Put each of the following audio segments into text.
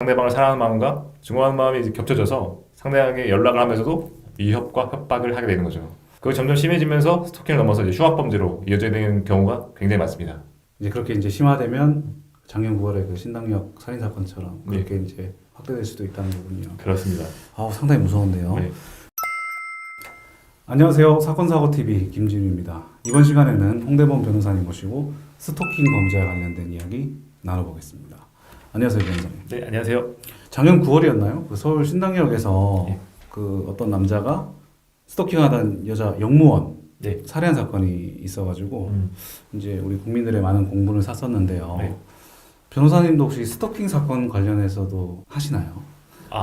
상대방을 사랑하는 마음과 증오하는 마음이 이제 겹쳐져서 상대방에게 연락을 하면서도 위협과 협박을 하게 되는 거죠. 그게 점점 심해지면서 스토킹을 넘어서 이제 흉악범죄로 이어지게 되는 경우가 굉장히 많습니다. 이제 그렇게 이제 심화되면 작년 9월에 그 신당역 살인 사건처럼 네. 그렇게 이제 확대될 수도 있다는 거군요. 그렇습니다. 상당히 무서운데요. 네. 안녕하세요. 사건사고TV 김진우입니다. 이번 시간에는 홍대범 변호사님 모시고 스토킹 범죄와 관련된 이야기 나눠보겠습니다. 안녕하세요, 변호사님. 네, 안녕하세요. 작년 9월이었나요? 그 서울 신당역에서 네. 그 어떤 남자가 스토킹하던 여자 영무원 네. 살해한 사건이 있어가지고 음. 이제 우리 국민들의 많은 공분을 샀었는데요. 네. 변호사님도 혹시 스토킹 사건 관련해서도 하시나요?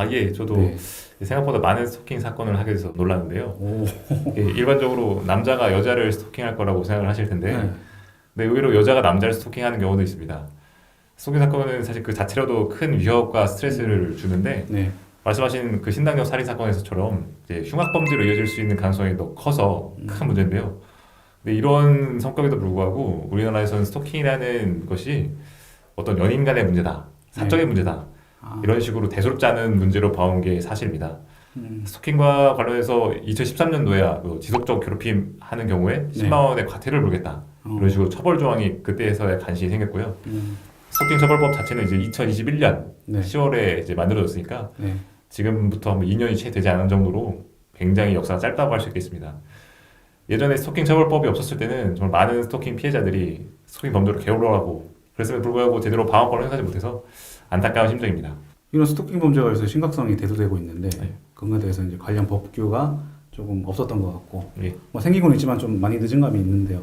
예, 저도 네. 생각보다 많은 스토킹 사건을 하게 돼서 놀랐는데요. 오. 일반적으로 남자가 여자를 스토킹할 거라고 생각을 하실 텐데, 네. 근데 의외로 여자가 남자를 스토킹하는 경우도 있습니다. 스토킹 사건은 사실 그 자체로도 큰 위협과 스트레스를 주는데, 네. 말씀하신 그 신당역 살인 사건에서처럼 이제 흉악범죄로 이어질 수 있는 가능성이 더 커서 큰 문제인데요. 근데 이런 성격에도 불구하고 우리나라에서는 스토킹이라는 것이 어떤 연인 간의 문제다, 사적인 문제다, 이런 식으로 대수롭지 않은 문제로 봐온 게 사실입니다. 스토킹과 관련해서 2013년도에야 그 지속적 괴롭힘 하는 경우에 10만 원의 과태료를 물겠다. 이런 식으로 처벌 조항이 그때에서야 간신히 생겼고요. 스토킹 처벌법 자체는 이제 2021년 네. 10월에 이제 만들어졌으니까 네. 지금부터 2년이 채 되지 않은 정도로 굉장히 역사가 짧다고 할 수 있겠습니다. 예전에 스토킹 처벌법이 없었을 때는 정말 많은 스토킹 피해자들이 스토킹 범죄로 개울하고 그랬음에도 불구하고 제대로 방어권을 행사하지 못해서 안타까운 심정입니다. 이런 스토킹 범죄가 요새 심각성이 대두되고 있는데 네. 그거에 대해서 이제 관련 법규가 조금 없었던 것 같고 예. 뭐 생기고는 있지만 좀 많이 늦은 감이 있는데요.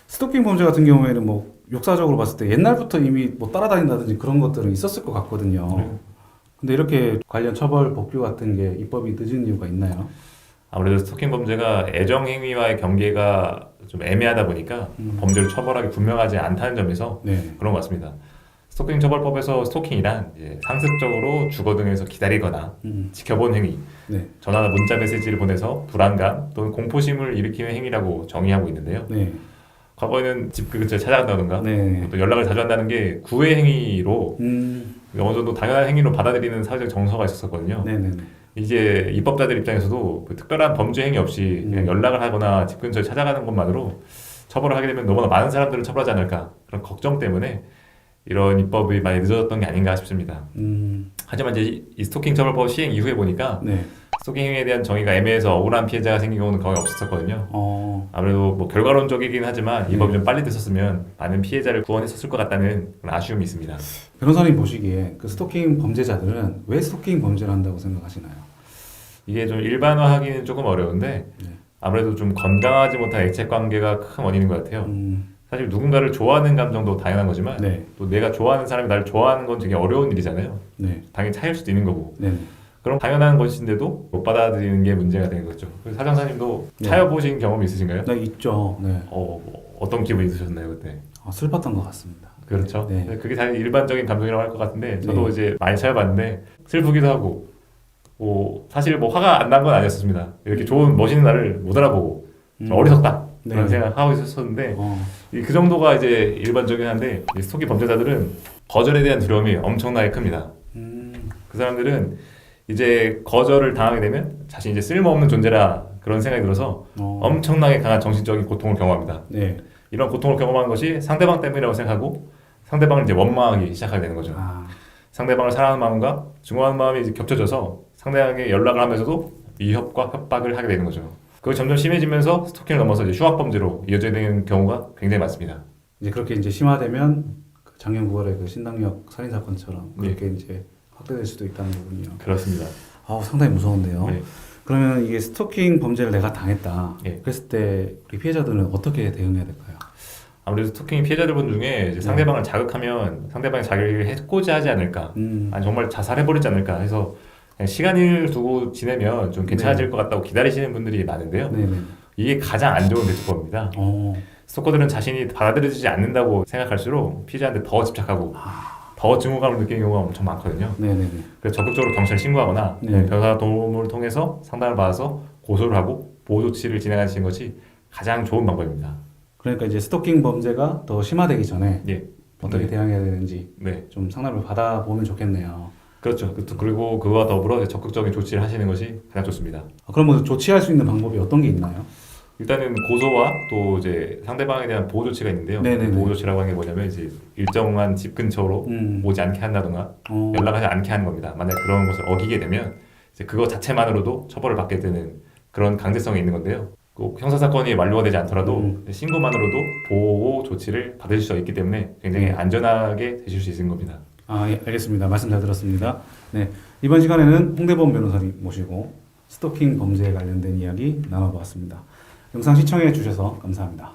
스토킹 범죄 같은 경우에는 뭐 역사적으로 봤을 때 옛날부터 이미 뭐 따라다닌다든지 그런 것들은 있었을 것 같거든요. 네. 근데 이렇게 관련 처벌 법규 같은 게 입법이 늦은 이유가 있나요? 아무래도 스토킹 범죄가 애정 행위와의 경계가 좀 애매하다 보니까 범죄를 처벌하기 분명하지 않다는 점에서 네. 그런 것 같습니다. 스토킹 처벌법에서 스토킹이란 이제 상습적으로 주거 등에서 기다리거나 지켜본 행위, 네. 전화나 문자 메시지를 보내서 불안감 또는 공포심을 일으키는 행위라고 정의하고 있는데요. 네. 과거에는 집 근처에 찾아간다든가 네. 또 연락을 자주 한다는 게 구애 행위로 어느 정도 당연한 행위로 받아들이는 사회적 정서가 있었거든요. 네네네. 이제 입법자들 입장에서도 그 특별한 범죄 행위 없이 그냥 연락을 하거나 집 근처에 찾아가는 것만으로 처벌을 하게 되면 너무나 많은 사람들을 처벌하지 않을까 그런 걱정 때문에 이런 입법이 많이 늦어졌던 게 아닌가 싶습니다. 하지만 이제 이 스토킹 처벌법 시행 이후에 보니까 네. 스토킹 행위에 대한 정의가 애매해서 억울한 피해자가 생긴 경우는 거의 없었거든요. 아무래도 뭐 결과론적이긴 하지만 이 법이 좀 빨리 됐었으면 많은 피해자를 구원했었을 것 같다는 그런 아쉬움이 있습니다. 변호사님 보시기에 그 스토킹 범죄자들은 왜 스토킹 범죄를 한다고 생각하시나요? 이게 좀 일반화하기는 조금 어려운데 아무래도 좀 건강하지 못한 애착 관계가 큰 원인인 것 같아요. 사실 누군가를 좋아하는 감정도 당연한 거지만 네. 또 내가 좋아하는 사람이 나를 좋아하는 건 되게 어려운 일이잖아요. 네. 당연히 차일 수도 있는 거고 네. 그럼 당연한 것인데도 못 받아들이는 게 문제가 되는 거죠. 그래서 사장사님도 네. 차여보신 경험이 있으신가요? 네, 있죠. 네. 어떤 기분이 드셨나요 그때? 슬펐던 것 같습니다. 그렇죠. 네. 그게 다 일반적인 감정이라고 할 것 같은데 저도 네. 이제 많이 차여봤는데 슬프기도 하고 사실 뭐 화가 안 난 건 아니었습니다. 이렇게 좋은 멋있는 나를 못 알아보고 좀 어리석다 그런 네. 생각하고 있었는데 그 정도가 이제 일반적이긴 한데 이 스토킹 범죄자들은 거절에 대한 두려움이 엄청나게 큽니다. 그 사람들은 이제 거절을 당하게 되면 자신이 이제 쓸모없는 존재라 그런 생각이 들어서 엄청나게 강한 정신적인 고통을 경험합니다. 네. 이런 고통을 경험한 것이 상대방 때문이라고 생각하고 상대방을 이제 원망하기 시작하게 되는 거죠. 상대방을 사랑하는 마음과 증오하는 마음이 이제 겹쳐져서 상대방에게 연락을 하면서도 위협과 협박을 하게 되는 거죠. 그게 점점 심해지면서 스토킹을 넘어서 이제 흉악범죄로 이어지게 되는 경우가 굉장히 많습니다. 이제 그렇게 이제 심화되면 그 작년 9월에 그 신당역 살인 사건처럼 그렇게 이제 확대될 수도 있다는 거군요. 그렇습니다. 상당히 무서운데요. 네. 그러면 이게 스토킹 범죄를 내가 당했다. 네. 그랬을 때 우리 피해자들은 어떻게 대응해야 될까요? 아무래도 스토킹 피해자들분 중에 이제 상대방을 자극하면 상대방이 자기를 해코지 하지 않을까, 아니 정말 자살해버리지 않을까 해서 그냥 시간을 두고 지내면 좀 괜찮아질 것 같다고 기다리시는 분들이 많은데요. 네네. 이게 가장 안 좋은 대처법입니다. 스토커들은 자신이 받아들여지지 않는다고 생각할수록 피해자한테 더 집착하고 더 증오감을 느끼는 경우가 엄청 많거든요. 네네네. 그래서 적극적으로 경찰에 신고하거나 네. 변호사 도움을 통해서 상담을 받아서 고소를 하고 보호 조치를 진행하시는 것이 가장 좋은 방법입니다. 그러니까 이제 스토킹 범죄가 더 심화되기 전에 예. 어떻게 네. 대응해야 되는지 네. 좀 상담을 받아보면 좋겠네요. 그렇죠. 그리고 그와 더불어 이제 적극적인 조치를 하시는 것이 가장 좋습니다. 그럼 뭐 조치할 수 있는 방법이 어떤 게 있나요? 일단은 고소와 또 이제 상대방에 대한 보호 조치가 있는데요. 네네네. 보호 조치라고 하는 게 뭐냐면 이제 일정한 집 근처로 오지 않게 한다든가 연락하지 않게 하는 겁니다. 만약 그런 것을 어기게 되면 이제 그거 자체만으로도 처벌을 받게 되는 그런 강제성이 있는 건데요. 꼭 형사 사건이 완료가 되지 않더라도 신고만으로도 보호 조치를 받으실 수 있기 때문에 굉장히 안전하게 되실 수 있는 겁니다. 아, 예, 알겠습니다. 말씀 잘 들었습니다. 네, 이번 시간에는 홍대범 변호사님 모시고 스토킹 범죄에 관련된 이야기 나눠보았습니다. 영상 시청해 주셔서 감사합니다.